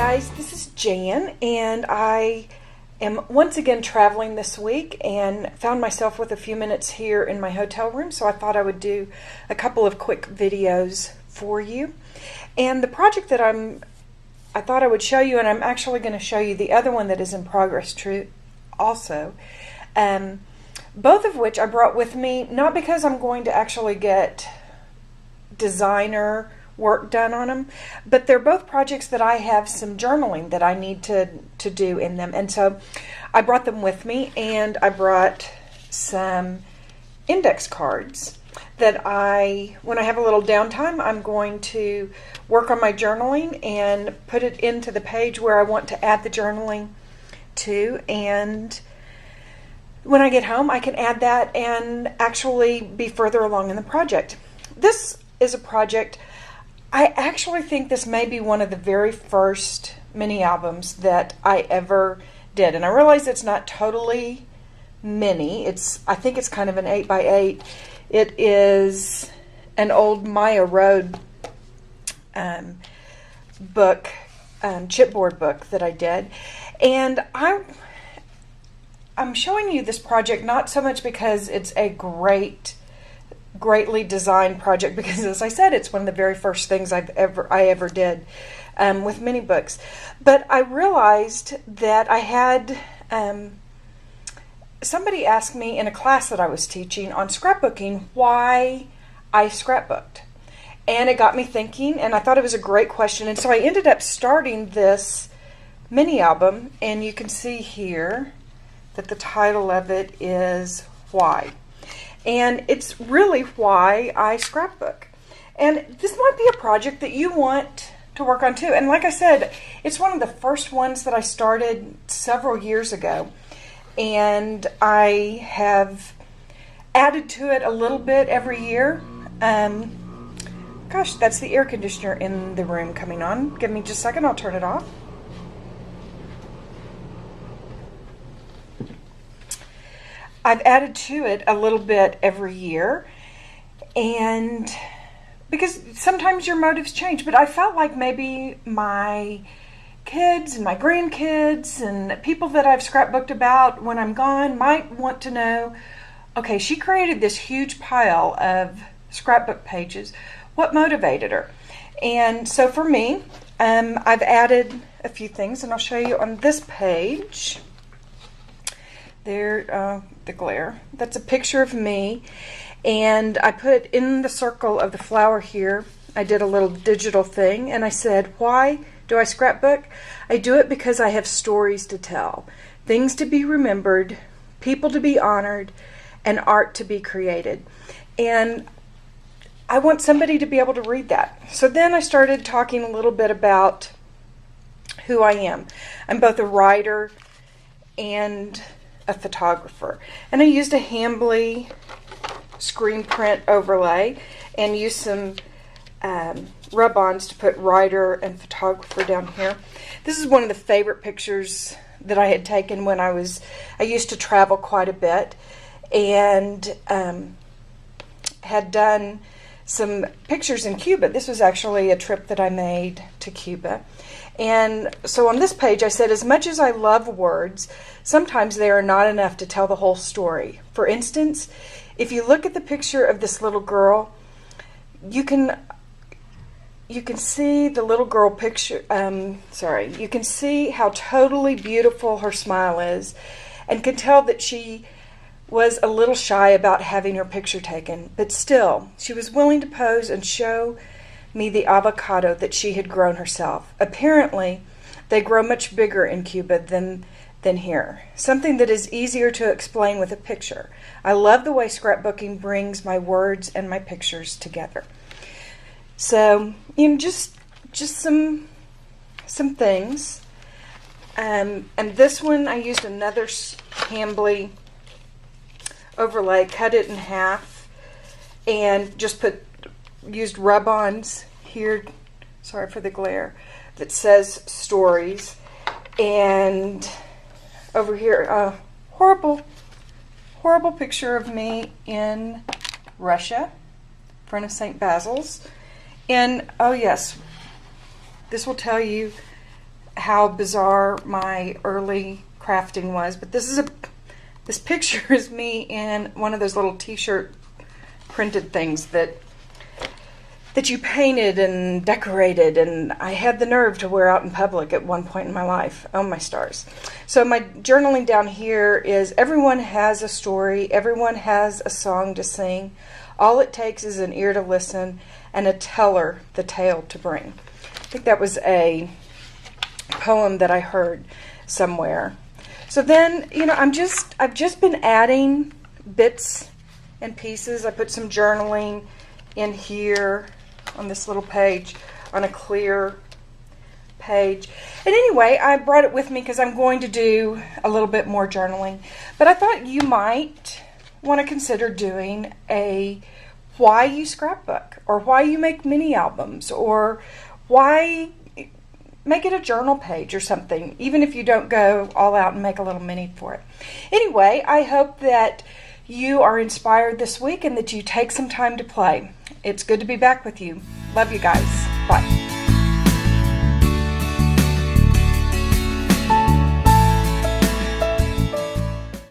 guys, this is Jan, and I am once again traveling this week and found myself with a few minutes here in my hotel room, so I thought I would do a couple of quick videos for you. And the project that I thought I would show you, and I'm actually going to show you the other one that is in progress also, both of which I brought with me, not because I'm going to actually get designer work done on them, but they're both projects that I have some journaling that I need to do in them, and so I brought them with me. And I brought some index cards that when I have a little downtime, I'm going to work on my journaling and put it into the page where I want to add the journaling to, and when I get home I can add that and actually be further along in the project. This is a project, I actually think this may be one of the very first mini albums that I ever did. And I realize it's not totally mini. I think it's kind of an 8x8. It is an old Maya Road book, chipboard book that I did. And I'm showing you this project not so much because it's a greatly designed project, because as I said, it's one of the very first things I ever did with mini books. But I realized that I had somebody asked me in a class that I was teaching on scrapbooking why I scrapbooked, and it got me thinking, and I thought it was a great question, and so I ended up starting this mini album. And you can see here that the title of it is Why. And it's really why I scrapbook. And this might be a project that you want to work on too. And like I said, it's one of the first ones that I started several years ago. And I have added to it a little bit every year. Gosh, that's the air conditioner in the room coming on. Give me just a second, I'll turn it off. I've added to it a little bit every year, and because sometimes your motives change, but I felt like maybe my kids and my grandkids and people that I've scrapbooked about when I'm gone might want to know, okay, she created this huge pile of scrapbook pages. What motivated her? And so for me, I've added a few things, and I'll show you on this page. There, the glare. That's a picture of me, and I put in the circle of the flower here, I did a little digital thing, and I said, why do I scrapbook? I do it because I have stories to tell, things to be remembered, people to be honored, and art to be created. And I want somebody to be able to read that. So then I started talking a little bit about who I am. I'm both a writer and a photographer, and I used a Hambly screen print overlay and used some rub-ons to put writer and photographer down here. This is one of the favorite pictures that I had taken when I used to travel quite a bit, and had done some pictures in Cuba. This was actually a trip that I made to Cuba. And so on this page I said, as much as I love words, sometimes they are not enough to tell the whole story. For instance, if you look at the picture of this little girl, you can see the little girl picture, you can see how totally beautiful her smile is, and can tell that she was a little shy about having her picture taken, but still, she was willing to pose and show me the avocado that she had grown herself. Apparently, they grow much bigger in Cuba than here. Something that is easier to explain with a picture. I love the way scrapbooking brings my words and my pictures together. So, just some things. And this one I used another Hambly overlay, cut it in half, and just used rub-ons here, sorry for the glare, that says stories. And over here, a horrible picture of me in Russia, in front of St. Basil's. And oh yes, this will tell you how bizarre my early crafting was, but this picture is me in one of those little t-shirt printed things that you painted and decorated, and I had the nerve to wear out in public at one point in my life. Oh my stars. So my journaling down here is everyone has a story, everyone has a song to sing. All it takes is an ear to listen and a teller the tale to bring. I think that was a poem that I heard somewhere. So then, I've just been adding bits and pieces. I put some journaling in here on this little page, on a clear page. And anyway, I brought it with me because I'm going to do a little bit more journaling. But I thought you might want to consider doing a why you scrapbook, or why you make mini albums, or why make it a journal page or something, even if you don't go all out and make a little mini for it. Anyway, I hope that you are inspired this week and that you take some time to play. It's good to be back with you. Love you guys. Bye.